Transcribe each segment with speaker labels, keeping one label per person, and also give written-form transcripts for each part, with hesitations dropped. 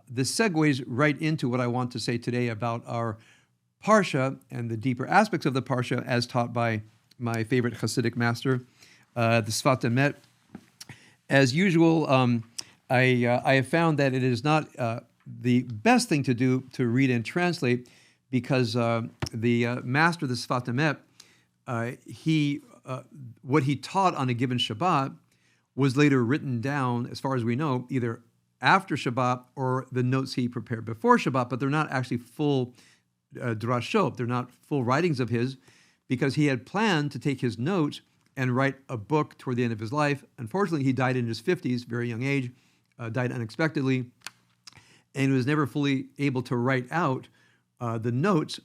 Speaker 1: this segues right into what I want to say today about our Parsha and the deeper aspects of the Parsha as taught by my favorite Hasidic master, the Sfat Emet. As usual, I have found that it is not the best thing to do to read and translate because the master, the Sfat Emet, what he taught on a given Shabbat was later written down, as far as we know, either after Shabbat or the notes he prepared before Shabbat, but they're not actually full drashot. They're not full writings of his because he had planned to take his notes and write a book toward the end of his life. Unfortunately, he died in his 50s, very young age, died unexpectedly, and was never fully able to write out the notes.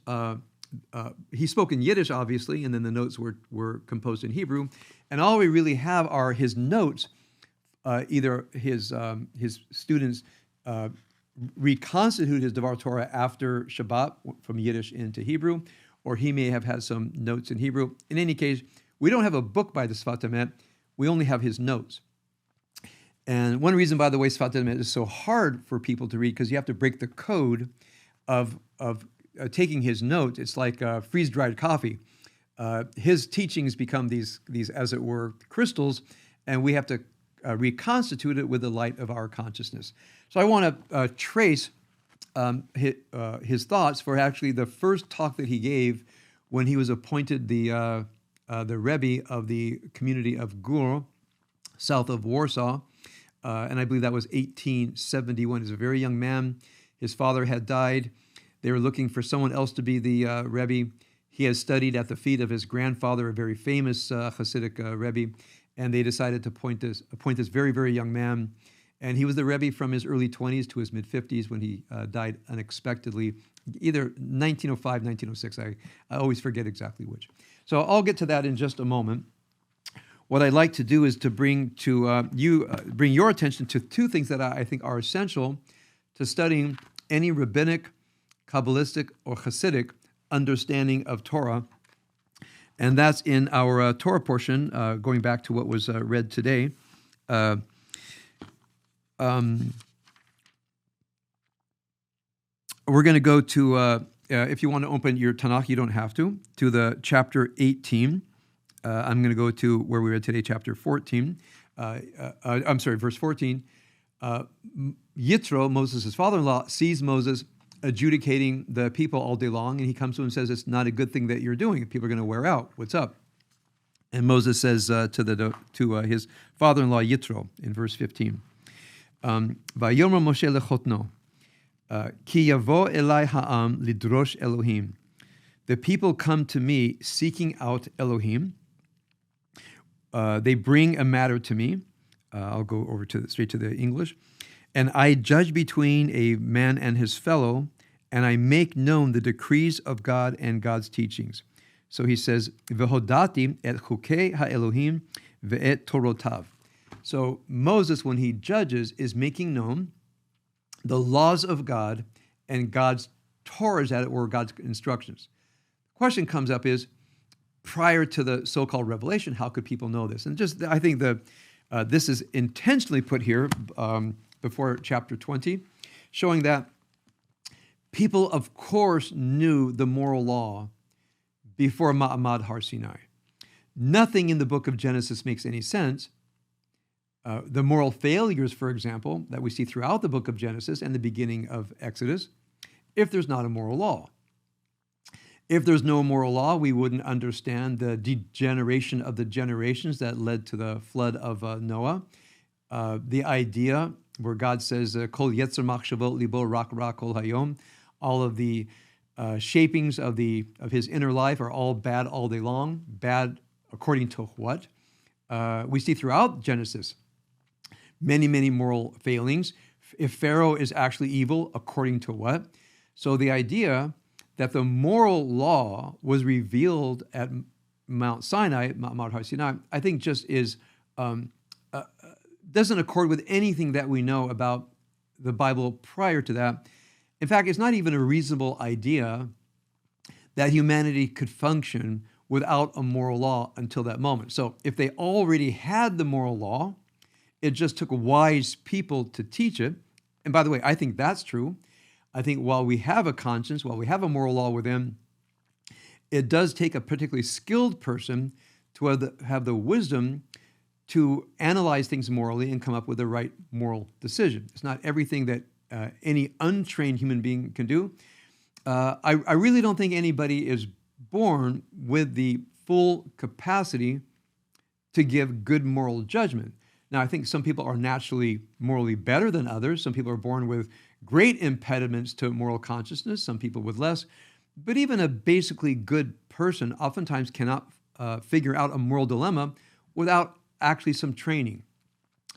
Speaker 1: He spoke in Yiddish, obviously, and then the notes were composed in Hebrew. And all we really have are his notes. Either his students reconstitute his Devar Torah after Shabbat from Yiddish into Hebrew, or he may have had some notes in Hebrew. In any case, we don't have a book by the Sfat Emet. We only have his notes. And one reason, by the way, Sfat Emet is so hard for people to read because you have to break the code of taking his notes. It's like freeze-dried coffee. His teachings become these, as it were, crystals, and we have to reconstitute it with the light of our consciousness. So I want to trace his thoughts for actually the first talk that he gave when he was appointed the Rabbi of the community of Gur, south of Warsaw, and I believe that was 1871. He was a very young man. His father had died. They were looking for someone else to be the Rebbe. He had studied at the feet of his grandfather, a very famous Hasidic Rebbe, and they decided to appoint this very, very young man. And he was the Rebbe from his early 20s to his mid-50s when he died unexpectedly, either 1905, 1906. I always forget exactly which. So I'll get to that in just a moment. What I'd like to do is to bring your attention to two things that I think are essential to studying any rabbinic, Kabbalistic, or Hasidic understanding of Torah. And that's in our Torah portion, going back to what was read today. We're going to go to, if you want to open your Tanakh, you don't have to the chapter 18. I'm going to go to where we read today, chapter 14. Verse 14. Yitro, Moses' father-in-law, sees Moses adjudicating the people all day long, and he comes to him and says, "It's not a good thing that you're doing. People are going to wear out. What's up?" And Moses says to his father-in-law Yitro in verse 15, "Vayomer Moshe lechotno, ki yavo elai ha'am lidrosh Elohim." The people come to me seeking out Elohim. They bring a matter to me. I'll go over straight to the English. "And I judge between a man and his fellow, and I make known the decrees of God and God's teachings." So he says, "V'hodati et chukei ha'Elohim ve'et torotav." So Moses, when he judges, is making known the laws of God and God's Torahs, or God's instructions. The question comes up is, prior to the so-called revelation, how could people know this? And I think this is intentionally put here before chapter 20, showing that people, of course, knew the moral law before Ma'amad Har Sinai. Nothing in the book of Genesis makes any sense. The moral failures, for example, that we see throughout the book of Genesis and the beginning of Exodus, if there's not a moral law. If there's no moral law, we wouldn't understand the degeneration of the generations that led to the flood of Noah. The idea where God says, "Kol yetzer machshavot libo rak kol hayom," all of the shapings of his inner life are all bad all day long. Bad according to what? We see throughout Genesis many, many moral failings. If Pharaoh is actually evil, according to what? So the idea that the moral law was revealed at Mount Sinai, Mount Har Sinai, I think just is doesn't accord with anything that we know about the Bible prior to that. In fact, it's not even a reasonable idea that humanity could function without a moral law until that moment. So if they already had the moral law, it just took wise people to teach it, And by the way, I think that's true. I think while we have a conscience, while we have a moral law within, it does take a particularly skilled person to have the wisdom to analyze things morally and come up with the right moral decision. It's not everything that any untrained human being can do. I really don't think anybody is born with the full capacity to give good moral judgment. Now, I think some people are naturally morally better than others. Some people are born with great impediments to moral consciousness, some people with less. But even a basically good person oftentimes cannot figure out a moral dilemma without actually some training.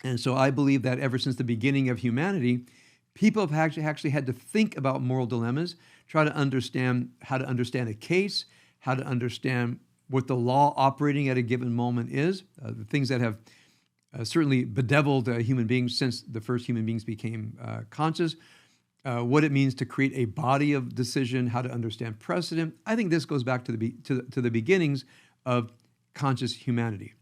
Speaker 1: And so I believe that ever since the beginning of humanity, people have actually had to think about moral dilemmas, try to understand how to understand a case, how to understand what the law operating at a given moment is, the things that have certainly bedeviled human beings since the first human beings became conscious, what it means to create a body of decision, how to understand precedent. I think this goes back to the beginnings of conscious humanity.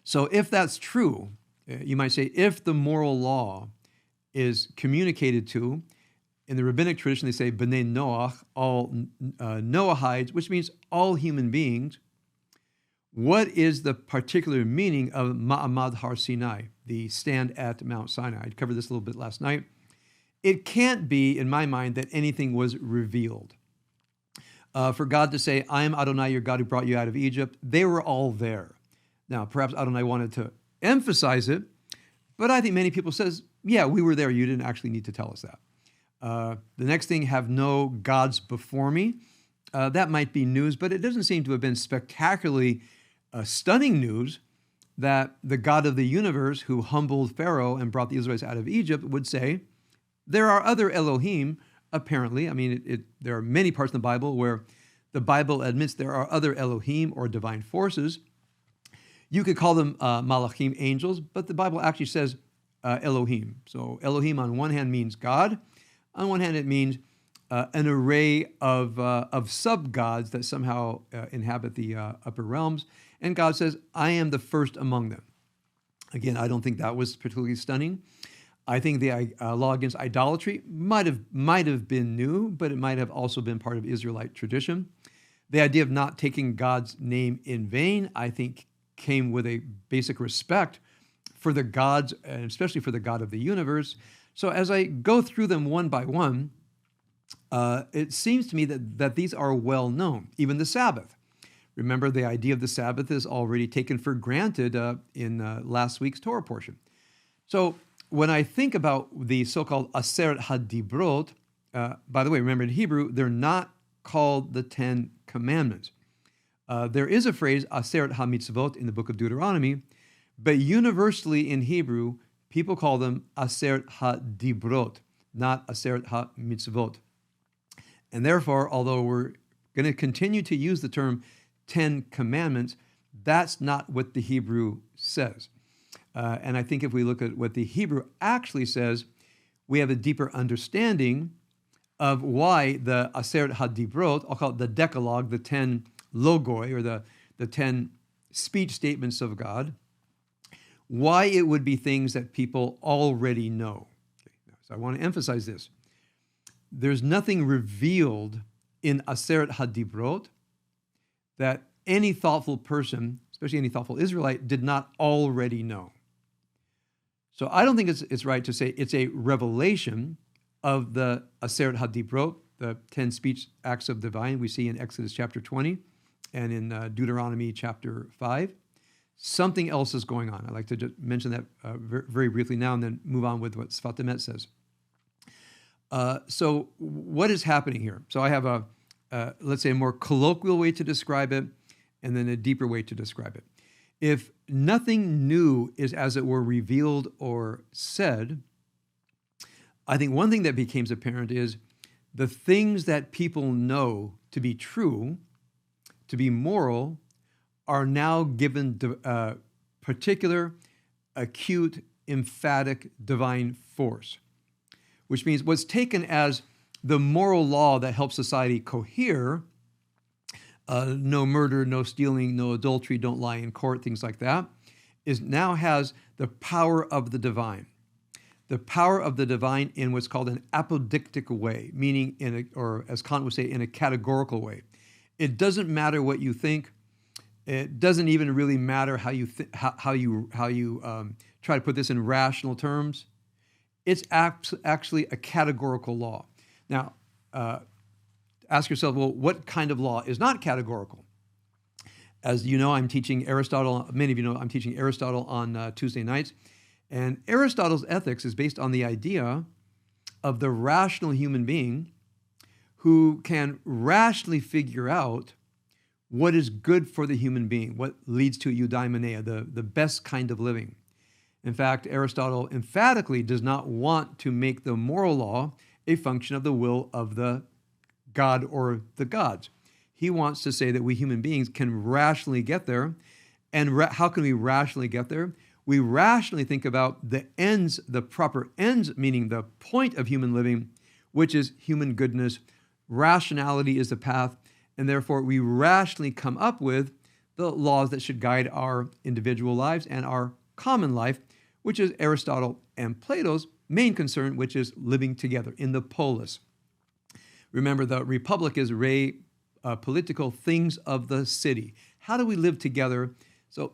Speaker 1: So if that's true, you might say if the moral law is communicated to, in the rabbinic tradition they say b'nei Noach, all Noahides, which means all human beings, what is the particular meaning of Ma'amad Har Sinai, the stand at Mount Sinai? I covered this a little bit last night. It can't be, in my mind, that anything was revealed. For God to say, I am Adonai, your God who brought you out of Egypt, they were all there. Now, perhaps Adonai wanted to emphasize it, but I think many people says, yeah, we were there. You didn't actually need to tell us that. The next thing, have no gods before me. That might be news, but it doesn't seem to have been spectacularly stunning news that the God of the universe who humbled Pharaoh and brought the Israelites out of Egypt would say, there are other Elohim, apparently. I mean, there are many parts in the Bible where the Bible admits there are other Elohim or divine forces. You could call them malachim, angels, but the Bible actually says Elohim. So Elohim on one hand means God. On one hand, it means an array of sub-gods that somehow inhabit the upper realms. And God says, I am the first among them. Again, I don't think that was particularly stunning. I think the law against idolatry might have been new, but it might have also been part of Israelite tradition. The idea of not taking God's name in vain, I think, came with a basic respect for the gods, and especially for the God of the universe. So as I go through them one by one, it seems to me that these are well known. Even the Sabbath. Remember, the idea of the Sabbath is already taken for granted in last week's Torah portion. So when I think about the so-called Aseret HaDibrot, by the way, remember in Hebrew, they're not called the Ten Commandments. There is a phrase, Aseret HaMitzvot, in the book of Deuteronomy, but universally in Hebrew, people call them Aseret HaDibrot, not Aseret HaMitzvot. And therefore, although we're going to continue to use the term Ten Commandments, that's not what the Hebrew says. And I think if we look at what the Hebrew actually says, we have a deeper understanding of why the Aseret HaDibrot, I'll call it the Decalogue, the 10 logoi, or the 10 speech statements of God, why it would be things that people already know. Okay, so I want to emphasize this. There's nothing revealed in Aseret HaDibrot that any thoughtful person, especially any thoughtful Israelite, did not already know. So I don't think it's right to say it's a revelation of the Aseret HaDibrot, the 10 speech acts of divine we see in Exodus chapter 20 and in Deuteronomy chapter 5. Something else is going on. I'd like to just mention that very briefly now and then move on with what Sfat Emet says. So what is happening here? So I have let's say, a more colloquial way to describe it and then a deeper way to describe it. If nothing new is, as it were, revealed or said, I think one thing that becomes apparent is the things that people know to be true, to be moral, are now given particular, acute, emphatic, divine force, which means what's taken as the moral law that helps society cohere, no murder, no stealing, no adultery, don't lie in court, things like that, now has the power of the divine. the power of the divine in what's called an apodictic way, meaning or as Kant would say, in a categorical way. It doesn't matter what you think. It doesn't even really matter how you try to put this in rational terms. It's actually a categorical law. Now, ask yourself, well, what kind of law is not categorical? As you know, I'm teaching Aristotle. Many of you know I'm teaching Aristotle on Tuesday nights. And Aristotle's ethics is based on the idea of the rational human being who can rationally figure out what is good for the human being, what leads to eudaimonia, the best kind of living. In fact, Aristotle emphatically does not want to make the moral law a function of the will of the God or the gods. He wants to say that we human beings can rationally get there. And how can we rationally get there? We rationally think about the ends, the proper ends, meaning the point of human living, which is human goodness. Rationality is the path, and therefore we rationally come up with the laws that should guide our individual lives and our common life, which is Aristotle and Plato's main concern, which is living together in the polis. Remember, the Republic is political things of the city. How do we live together? So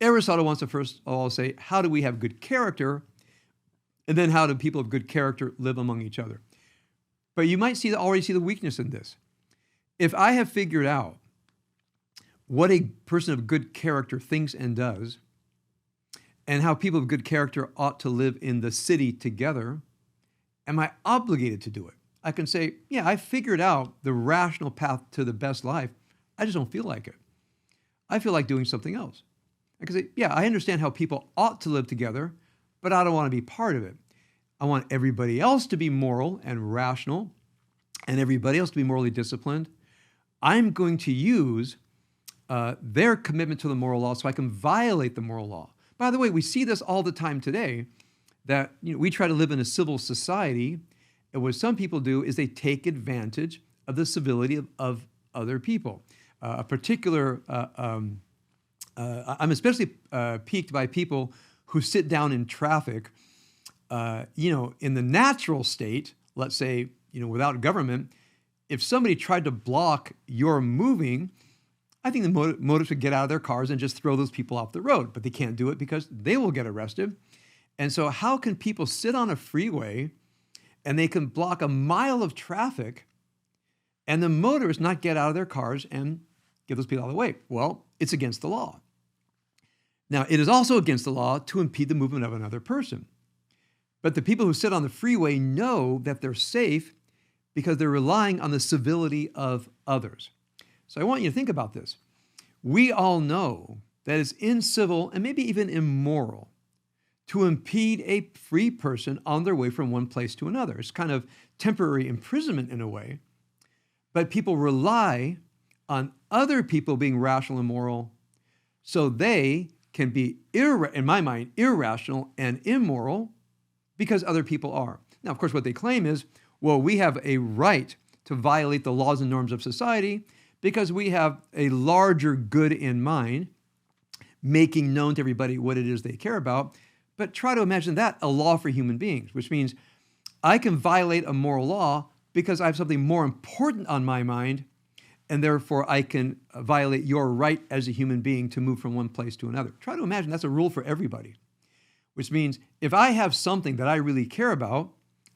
Speaker 1: Aristotle wants to first of all say, how do we have good character? And then how do people of good character live among each other? But you might already see the weakness in this. If I have figured out what a person of good character thinks and does, and how people of good character ought to live in the city together, am I obligated to do it? I can say, yeah, I figured out the rational path to the best life. I just don't feel like it. I feel like doing something else. I can say, yeah, I understand how people ought to live together, but I don't want to be part of it. I want everybody else to be moral and rational, and everybody else to be morally disciplined. I'm going to use their commitment to the moral law so I can violate the moral law. By the way, we see this all the time today, that we try to live in a civil society, and what some people do is they take advantage of the civility of other people. I'm especially piqued by people who sit down in traffic, in the natural state, let's say, without government. If somebody tried to block your moving, I think the motorists would get out of their cars and just throw those people off the road, but they can't do it because they will get arrested. And so how can people sit on a freeway and they can block a mile of traffic and the motorists not get out of their cars and get those people out of the way? Well, it's against the law. Now, it is also against the law to impede the movement of another person. But the people who sit on the freeway know that they're safe because they're relying on the civility of others. So I want you to think about this. We all know that it's incivil and maybe even immoral to impede a free person on their way from one place to another. It's kind of temporary imprisonment in a way, but people rely on other people being rational and moral so they can be, in my mind, irrational and immoral because other people are. Now, of course, what they claim is, well, we have a right to violate the laws and norms of society because we have a larger good in mind, making known to everybody what it is they care about. But try to imagine that a law for human beings, which means I can violate a moral law because I have something more important on my mind, and therefore I can violate your right as a human being to move from one place to another. Try to imagine that's a rule for everybody, which means if I have something that I really care about,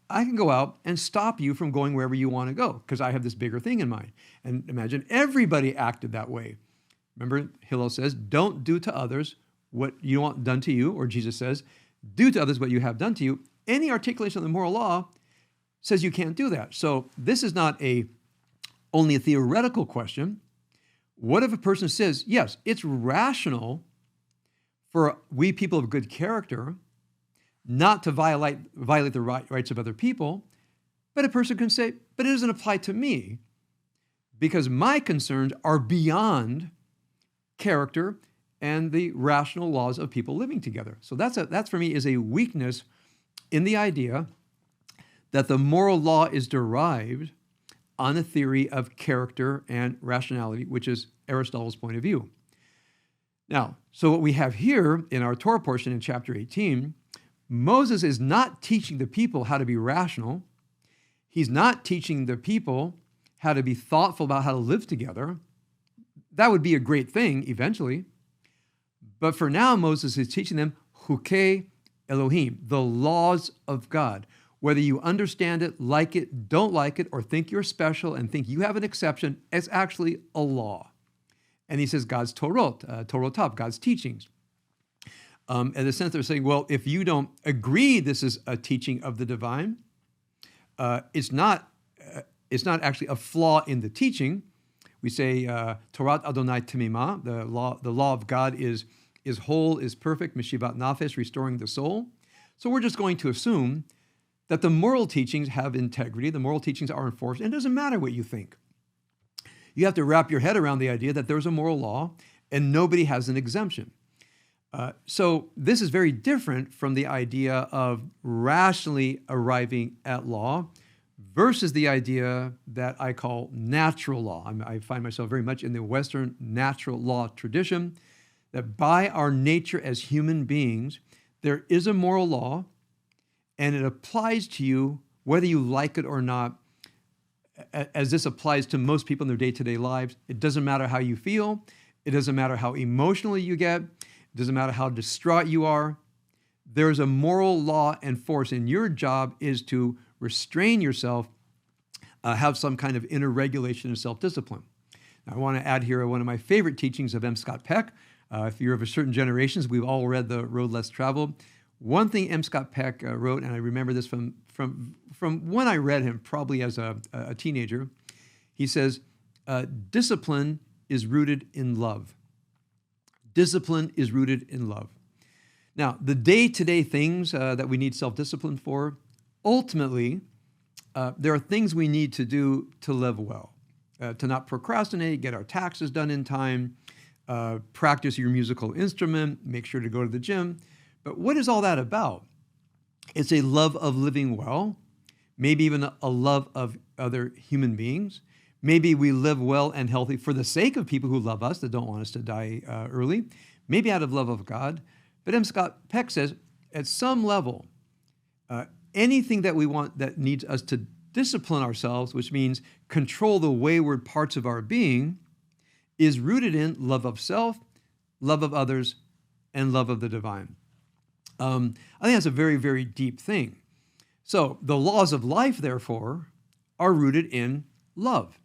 Speaker 1: I can go out and stop you from going wherever you want to go because I have this bigger thing in mind. And imagine everybody acted that way. Remember, Hillel says, don't do to others what you want done to you, or Jesus says, do to others what you have done to you. Any articulation of the moral law says you can't do that. So this is not only a theoretical question. What if a person says, yes, it's rational for we people of good character not to violate the rights of other people, but a person can say, but it doesn't apply to me because my concerns are beyond character and the rational laws of people living together. So that's for me is a weakness in the idea that the moral law is derived on a theory of character and rationality, which is Aristotle's point of view. Now, so what we have here in our Torah portion in chapter 18, Moses is not teaching the people how to be rational. He's not teaching the people how to be thoughtful about how to live together. That would be a great thing eventually. But for now, Moses is teaching them Chukei Elohim, the laws of God. Whether you understand it, like it, don't like it, or think you're special and think you have an exception, it's actually a law. And he says God's Torot, God's teachings. In the sense they're saying, well, if you don't agree this is a teaching of the divine, it's not actually a flaw in the teaching. We say Torat Adonai Temimah, the law of God is whole, is perfect, Meshivat Nafesh, restoring the soul. So we're just going to assume that the moral teachings have integrity, the moral teachings are enforced, and it doesn't matter what you think. You have to wrap your head around the idea that there's a moral law and nobody has an exemption. So this is very different from the idea of rationally arriving at law versus the idea that I call natural law. I find myself very much in the Western natural law tradition, that by our nature as human beings, there is a moral law, and it applies to you whether you like it or not, as this applies to most people in their day-to-day lives. It doesn't matter how you feel. It doesn't matter how emotional you get. It doesn't matter how distraught you are. There's a moral law and force, and your job is to restrain yourself, have some kind of inner regulation and self-discipline. Now, I want to add here one of my favorite teachings of M. Scott Peck. If you're of a certain generations, we've all read The Road Less Traveled. One thing M. Scott Peck wrote, and I remember this from when I read him, probably as a teenager, he says, discipline is rooted in love. Discipline is rooted in love. Now, the day-to-day things that we need self-discipline for, ultimately, there are things we need to do to live well, to not procrastinate, get our taxes done in time, practice your musical instrument, make sure to go to the gym. But what is all that about? It's a love of living well, maybe even a love of other human beings. Maybe we live well and healthy for the sake of people who love us, that don't want us to die early, maybe out of love of God. But M. Scott Peck says, at some level, anything that we want that needs us to discipline ourselves, which means control the wayward parts of our being, is rooted in love of self, love of others, and love of the divine. I think that's a very, very deep thing. So the laws of life, therefore, are rooted in love.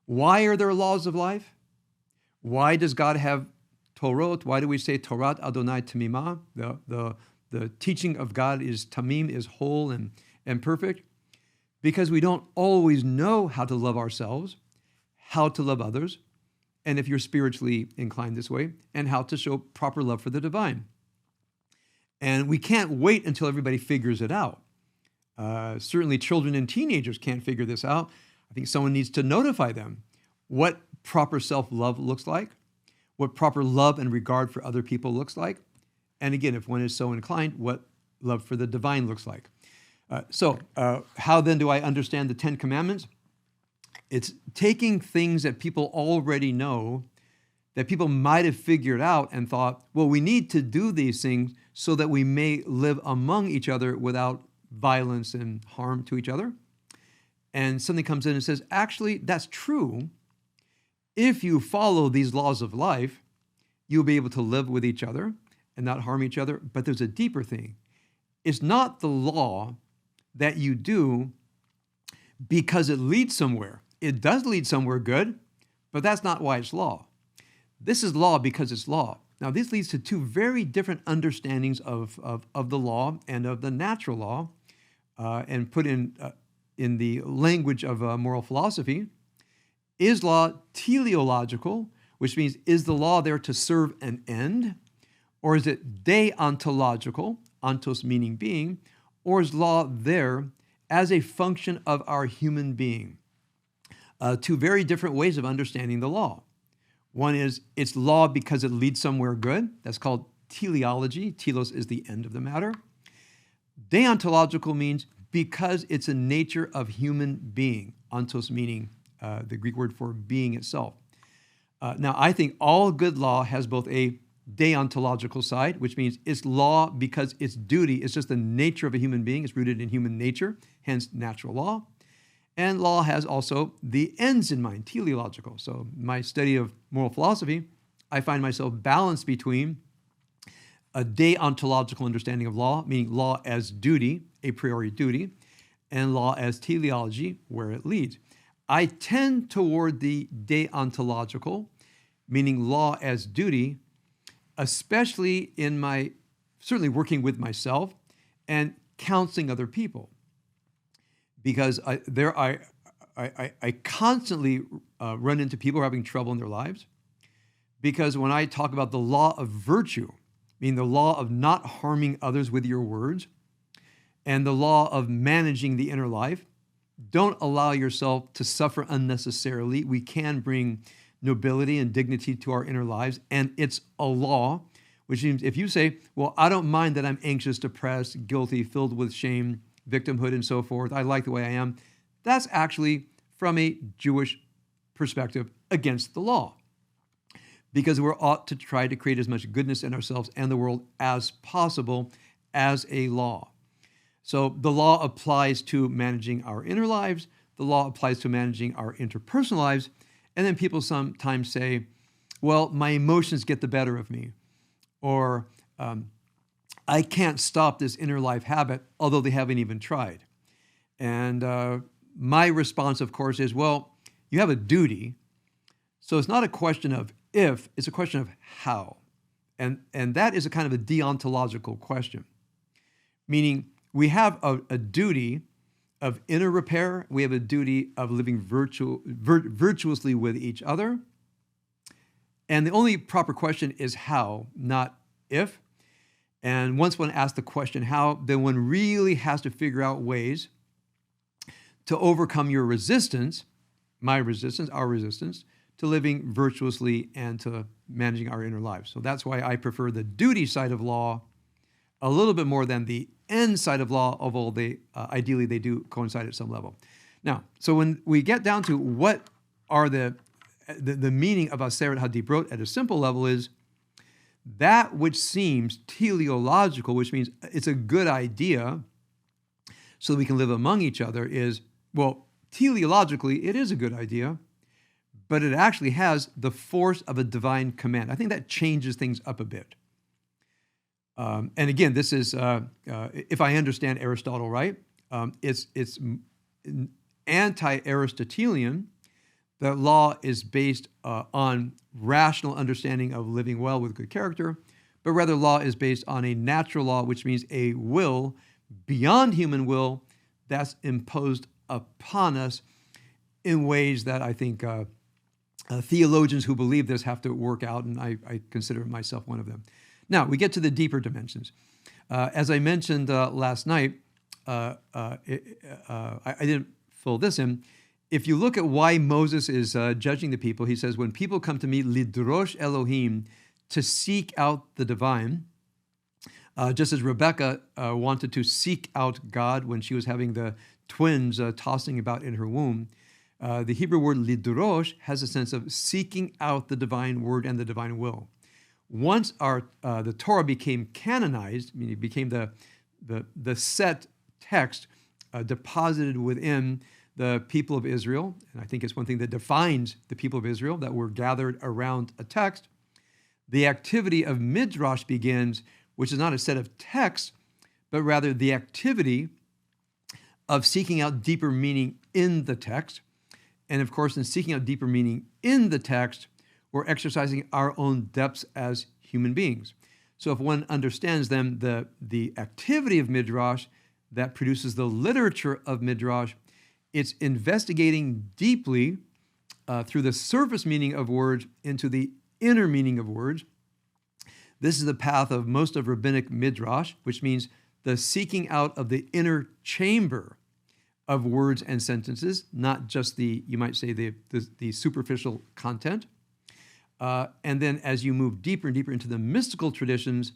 Speaker 1: Why are there laws of life? Why does God have Torot? Why do we say Torat Adonai Temimah? The teaching of God is tamim, is whole and perfect. Because we don't always know how to love ourselves, how to love others, and if you're spiritually inclined this way, and how to show proper love for the divine. And we can't wait until everybody figures it out. Certainly children and teenagers can't figure this out. I think someone needs to notify them what proper self-love looks like, what proper love and regard for other people looks like, and again, if one is so inclined, what love for the divine looks like. So how then do I understand the Ten Commandments? It's taking things that people already know, that people might have figured out and thought, well, we need to do these things so that we may live among each other without violence and harm to each other. And something comes in and says, actually, that's true. If you follow these laws of life, you'll be able to live with each other and not harm each other. But there's a deeper thing. It's not the law that you do because it leads somewhere. It does lead somewhere good, but that's not why it's law. This is law because it's law. Now, this leads to two very different understandings of the law and of the natural law, and put in the language of moral philosophy. Is law teleological, which means is the law there to serve an end, or is it deontological, ontos meaning being, or is law there as a function of our human being? Two very different ways of understanding the law. One is it's law because it leads somewhere good. That's called teleology. Telos is the end of the matter. Deontological means because it's a nature of human being. Ontos meaning the Greek word for being itself. Now, I think all good law has both a deontological side, which means it's law because it's duty. It's just the nature of a human being. It's rooted in human nature, hence natural law. And law has also the ends in mind, teleological. So my study of moral philosophy, I find myself balanced between a deontological understanding of law, meaning law as duty, a priori duty, and law as teleology, where it leads. I tend toward the deontological, meaning law as duty, especially in my, certainly working with myself and counseling other people. Because I constantly run into people who are having trouble in their lives. Because when I talk about the law of virtue, meaning the law of not harming others with your words, and the law of managing the inner life, don't allow yourself to suffer unnecessarily. We can bring nobility and dignity to our inner lives, and it's a law, which means if you say, well, I don't mind that I'm anxious, depressed, guilty, filled with shame, victimhood, and so forth, I like the way I am, that's actually, from a Jewish perspective, against the law. Because we're ought to try to create as much goodness in ourselves and the world as possible as a law. So the law applies to managing our inner lives, the law applies to managing our interpersonal lives, and then people sometimes say, well, my emotions get the better of me, or I can't stop this inner life habit, although they haven't even tried. And my response, of course, is, well, you have a duty, so it's not a question of if, it's a question of how. And that is a kind of a deontological question, meaning we have a duty of inner repair, we have a duty of living virtuously with each other, and the only proper question is how, not if. And once one asks the question how, then one really has to figure out ways to overcome your resistance, my resistance, our resistance, to living virtuously and to managing our inner lives. So that's why I prefer the duty side of law a little bit more than the end side of law, although they ideally they do coincide at some level. Now, so when we get down to what are the meaning of aseret hadibrot at a simple level is that which seems teleological, which means it's a good idea so that we can live among each other, is, well, teleologically, it is a good idea, but it actually has the force of a divine command. I think that changes things up a bit. And again, this is, if I understand Aristotle right, it's anti-Aristotelian that law is based on rational understanding of living well with good character, but rather law is based on a natural law, which means a will beyond human will that's imposed upon us in ways that I think theologians who believe this have to work out, and I consider myself one of them. Now, we get to the deeper dimensions. As I mentioned last night, I didn't fill this in. If you look at why Moses is judging the people, he says, when people come to me, lidrosh Elohim, to seek out the divine, just as Rebecca wanted to seek out God when she was having the twins tossing about in her womb, the Hebrew word lidrosh has a sense of seeking out the divine word and the divine will. Once the Torah became canonized, meaning it became the set text deposited within the people of Israel, and I think it's one thing that defines the people of Israel, that we're gathered around a text, the activity of midrash begins, which is not a set of texts, but rather the activity of seeking out deeper meaning in the text. And of course, in seeking out deeper meaning in the text, we're exercising our own depths as human beings. So if one understands then the activity of midrash that produces the literature of midrash, it's investigating deeply through the surface meaning of words into the inner meaning of words. This is the path of most of rabbinic midrash, which means the seeking out of the inner chamber of words and sentences, not just you might say, the superficial content. And then as you move deeper and deeper into the mystical traditions,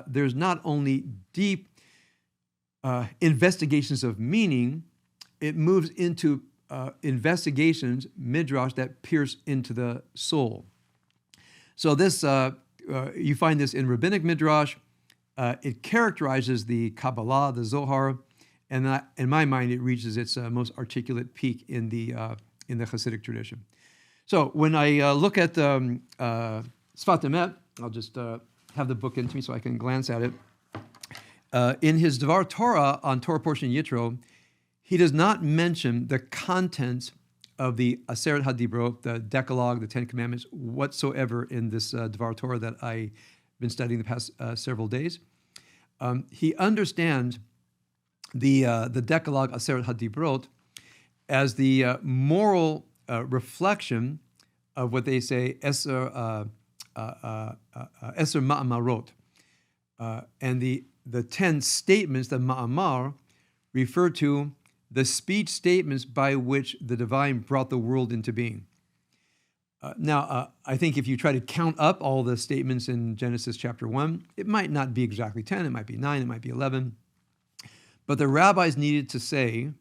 Speaker 1: there's not only deep investigations of meaning, it moves into investigations, midrash, that pierce into the soul. So this You find this in rabbinic midrash. It characterizes the Kabbalah, the Zohar, and in my mind, it reaches its most articulate peak in the Hasidic tradition. So when I look at Sfat Emet, I'll just have the book into me so I can glance at it. In his Dvar Torah on Torah portion Yitro, he does not mention the contents of the Aseret HaDibrot, the Decalogue, the Ten Commandments, whatsoever in this Dvar Torah that I've been studying the past several days. He understands the Decalogue, Aseret HaDibrot, as the moral reflection of what they say, Eser Ma'amarot. And the 10 statements, the Ma'amar, refer to the speech statements by which the divine brought the world into being. Now, I think if you try to count up all the statements in Genesis chapter 1, it might not be exactly 10, it might be 9, it might be 11. But the rabbis needed to say,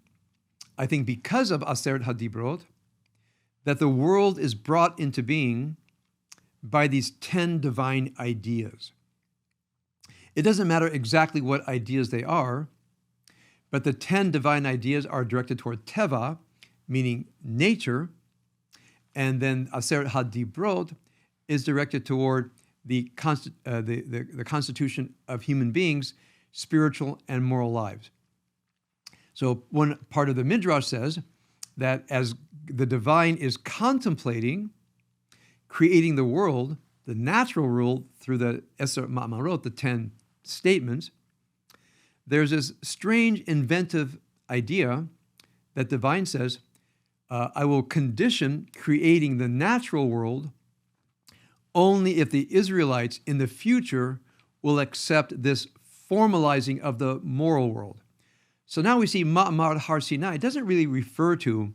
Speaker 1: I think because of Aseret HaDibrot, that the world is brought into being by these 10 divine ideas. It doesn't matter exactly what ideas they are, but the 10 divine ideas are directed toward Teva, meaning nature, and then Aseret HaDibrot is directed toward the constitution of human beings, spiritual and moral lives. So one part of the Midrash says that as the divine is contemplating creating the world, the natural world, through the Eser Ma'amarot, the 10 statements, there's this strange inventive idea that divine says, I will condition creating the natural world only if the Israelites in the future will accept this formalizing of the moral world. So now we see Ma'amar Har Sinai. It doesn't really refer to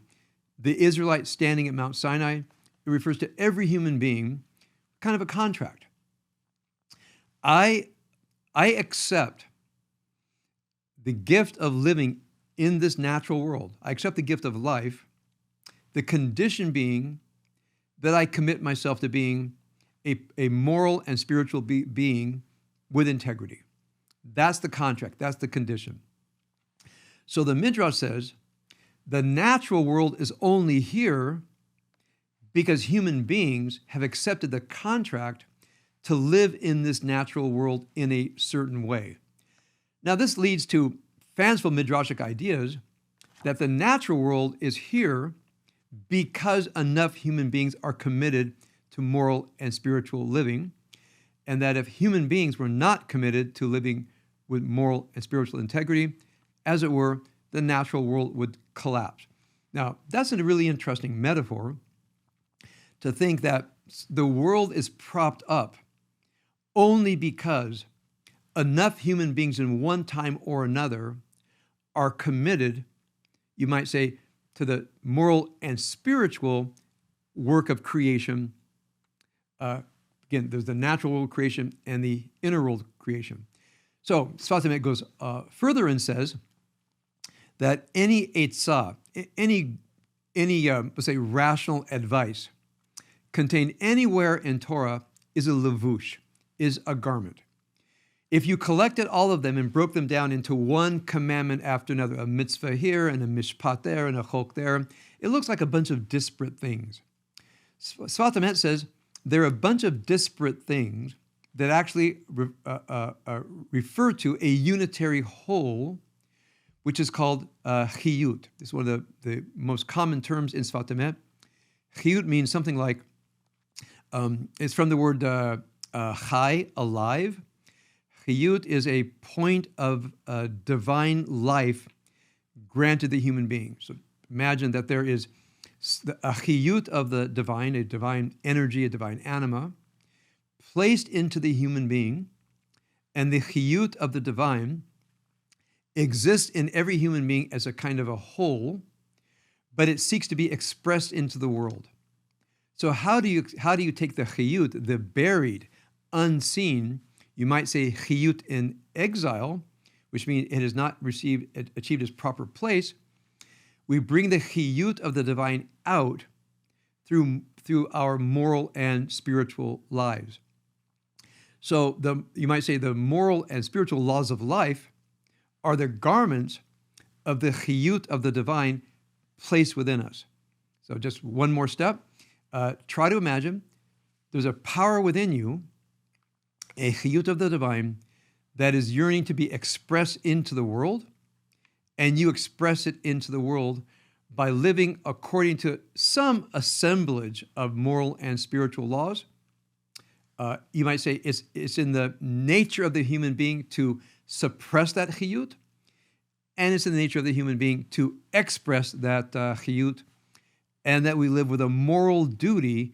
Speaker 1: the Israelites standing at Mount Sinai. It refers to every human being, kind of a contract. I accept the gift of living in this natural world. I accept the gift of life, the condition being that I commit myself to being a moral and spiritual being with integrity. That's the contract. That's the condition. So the Midrash says the natural world is only here because human beings have accepted the contract to live in this natural world in a certain way. Now, this leads to fanciful midrashic ideas that the natural world is here because enough human beings are committed to moral and spiritual living, and that if human beings were not committed to living with moral and spiritual integrity, as it were, the natural world would collapse. Now, that's a really interesting metaphor to think that the world is propped up only because enough human beings in one time or another are committed, you might say, to the moral and spiritual work of creation. Again, there's the natural world creation and the inner world creation. So Sfat Emet goes further and says that any etzah, any let's say rational advice contained anywhere in Torah is a levush, is a garment. If you collected all of them and broke them down into one commandment after another, a mitzvah here and a mishpat there and a chok there, it looks like a bunch of disparate things. Sfat Emet says there are a bunch of disparate things that actually refer to a unitary whole, which is called chiyut. This is one of the most common terms in Sfat Emet. Chiyut means something like, it's from the word chai, alive. Chiyut is a point of divine life granted the human being. So imagine that there is a chiyut of the divine, a divine energy, a divine anima, placed into the human being, and the chiyut of the divine exists in every human being as a kind of a whole, but it seeks to be expressed into the world. So how do you take the chiyut, the buried, unseen, you might say chiyut in exile, which means it has not achieved its proper place. We bring the chiyut of the divine out through our moral and spiritual lives. So you might say the moral and spiritual laws of life are the garments of the chiyut of the divine placed within us. So just one more step. Try to imagine there's a power within you, a chiyut of the divine, that is yearning to be expressed into the world, and you express it into the world by living according to some assemblage of moral and spiritual laws. You might say it's in the nature of the human being to suppress that chiyut, and it's in the nature of the human being to express that chiyut, and that we live with a moral duty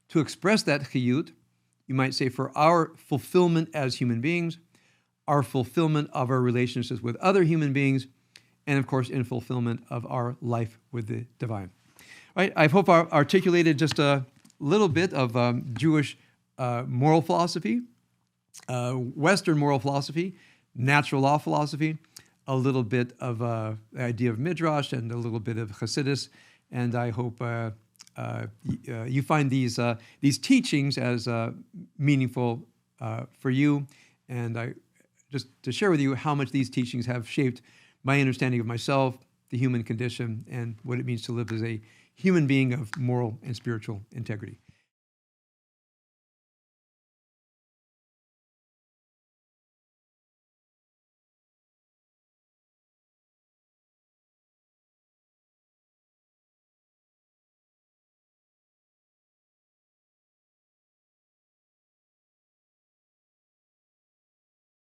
Speaker 1: to express that chiyut, you might say, for our fulfillment as human beings, our fulfillment of our relationships with other human beings, and of course, in fulfillment of our life with the divine. All right, I hope I articulated just a little bit of Jewish moral philosophy, Western moral philosophy, natural law philosophy, a little bit of the idea of Midrash, and a little bit of Chassidus, and I hope you find these teachings as meaningful for you, and I just to share with you how much these teachings have shaped my understanding of myself, the human condition, and what it means to live as a human being of moral and spiritual integrity.